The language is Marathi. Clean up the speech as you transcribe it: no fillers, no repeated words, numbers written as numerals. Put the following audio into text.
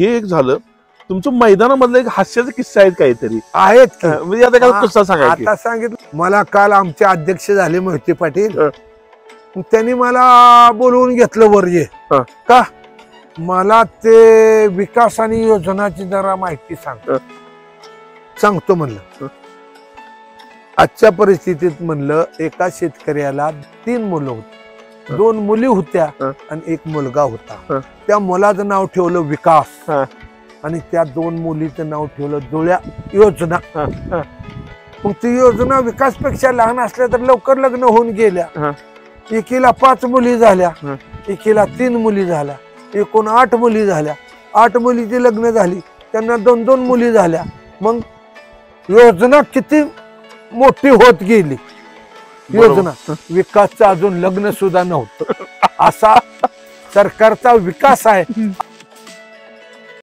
हे एक झालं. तुमचं मैदानामधलं एक हास्याचा किस्सा आहेत काहीतरी आहेत की. म्हणजे आता काय किस्सा सांगा की. आता सांगितलं मला काल आमचे अध्यक्ष झाले मोहिते पाटील. त्यांनी मला बोलवून घेतलं वर ये. का मला ते विकास आणि योजनाची जरा माहिती सांगतो म्हणलं. आजच्या परिस्थितीत म्हणलं एका शेतकऱ्याला 3 मुलं होती, 2 मुली होत्या आणि 1 मुलगा होता. त्या मुलाचं नाव ठेवलं विकास आणि त्या 2 मुलीचं नाव ठेवलं जुळ्या योजना. मग ती योजना विकासपेक्षा लहान असल्या तर लवकर लग्न होऊन गेल्या. एकीला 5 मुली झाल्या, एकीला 3 मुली झाल्या, एकूण 8 मुली झाल्या. 8 मुलीची लग्न झाली, त्यांना 2-2 मुली झाल्या. मग योजना किती मोठी होत गेली. योजना विकासचं अजून लग्न सुद्धा नव्हतं. असा सरकारचा विकास आहे.